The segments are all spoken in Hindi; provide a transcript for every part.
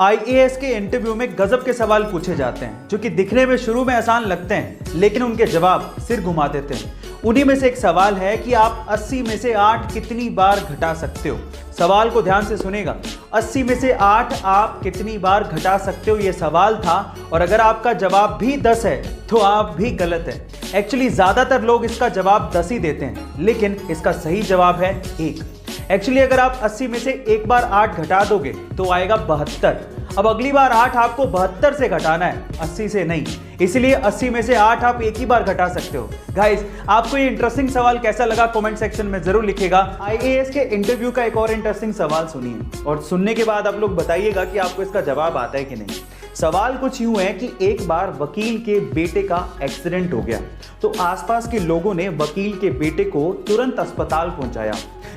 आईएएस के इंटरव्यू में गजब के सवाल पूछे जाते हैं जो कि दिखने में शुरू में आसान लगते हैं, लेकिन उनके जवाब सिर घुमा देते हैं। उन्हीं में से एक सवाल है कि आप 80 में से 8 कितनी बार घटा सकते हो। सवाल को ध्यान से सुनेगा। 80 में से 8 आप कितनी बार घटा सकते हो, यह सवाल था। और अगर आपका जवाब भी 10 है तो आप भी गलत है। एक्चुअली ज्यादातर लोग इसका जवाब 10 ही देते हैं, लेकिन इसका सही जवाब है 1। एक्चुअली अगर आप 80 में से एक बार 8 घटा दोगे तो आएगा 72। अब अगली बार 8 आपको 72 से घटाना है, 80 से नहीं। इसलिए 80 में से 8 आप एक ही बार घटा सकते हो। गाइस, आपको ये इंटरेस्टिंग सवाल कैसा लगा कमेंट सेक्शन में जरूर लिखिएगा। आईएएस के इंटरव्यू का एक और इंटरेस्टिंग सवाल सुनिए और सुनने के बाद आप लोग बताइएगा कि आपको इसका जवाब आता है कि नहीं। सवाल कुछ यूं है कि एक बार वकील के बेटे का एक्सीडेंट हो गया तो आसपास के लोगों ने वकील के बेटे को तुरंत अस्पताल पहुंचाया,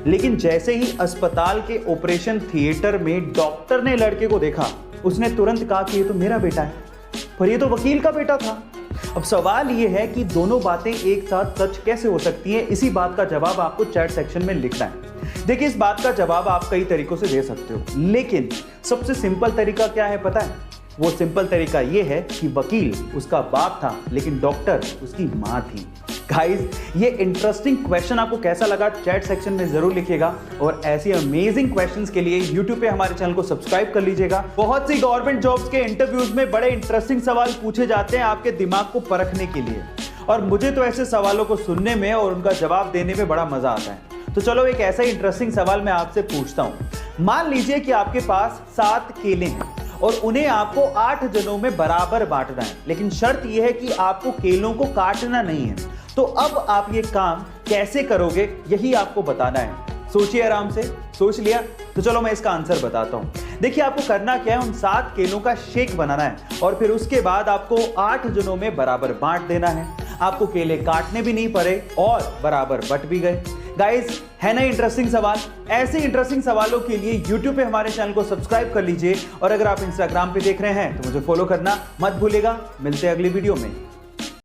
लेकिन जैसे ही अस्पताल के ऑपरेशन थिएटर में डॉक्टर ने लड़के को देखा, उसने तुरंत कहा कि ये तो मेरा बेटा है, पर ये तो वकील का बेटा था। अब सवाल ये है कि दोनों बातें एक साथ सच कैसे हो सकती हैं। इसी बात का जवाब आपको चैट सेक्शन में लिखना है। देखिए, इस बात का जवाब आप कई तरीकों से दे सकते हो, लेकिन सबसे सिंपल तरीका क्या है पता है? वो सिंपल तरीका ये है कि वकील उसका बाप था, लेकिन डॉक्टर उसकी मां थी। गाइस, ये इंटरेस्टिंग क्वेश्चन आपको कैसा लगा चैट सेक्शन में जरूर लिखिएगा और ऐसी अमेजिंग क्वेश्चंस के लिए YouTube पे हमारे चैनल को सब्सक्राइब कर लीजिएगा। बहुत सी गवर्नमेंट जॉब्स के इंटरव्यूज में बड़े इंटरेस्टिंग सवाल पूछे जाते हैं आपके दिमाग को परखने के लिए, और मुझे तो ऐसे सवालों को सुनने में और उनका जवाब देने में बड़ा मजा आता है। तो चलो एक ऐसा इंटरेस्टिंग सवाल मैं आपसे पूछता हूं। मान लीजिए कि आपके पास 7 केले हैं और उन्हें आपको 8 जनों में बराबर बांटना है, लेकिन शर्त यह है कि आपको केलों को काटना नहीं है। तो अब आप ये काम कैसे करोगे, यही आपको बताना है। सोचिए, आराम से सोच लिया तो चलो मैं इसका आंसर बताता हूं। देखिए, आपको करना क्या है, उन 7 केलों का शेक बनाना है और फिर उसके बाद आपको 8 जनों में बराबर बांट देना है। आपको केले काटने भी नहीं पड़े और बराबर बट भी गए। गाइस, है ना इंटरेस्टिंग सवाल? ऐसे इंटरेस्टिंग सवालों के लिए YouTube पे हमारे चैनल को सब्सक्राइब कर लीजिए और अगर आप Instagram पे देख रहे हैं तो मुझे फॉलो करना मत भूलिएगा। मिलते हैं अगली वीडियो में।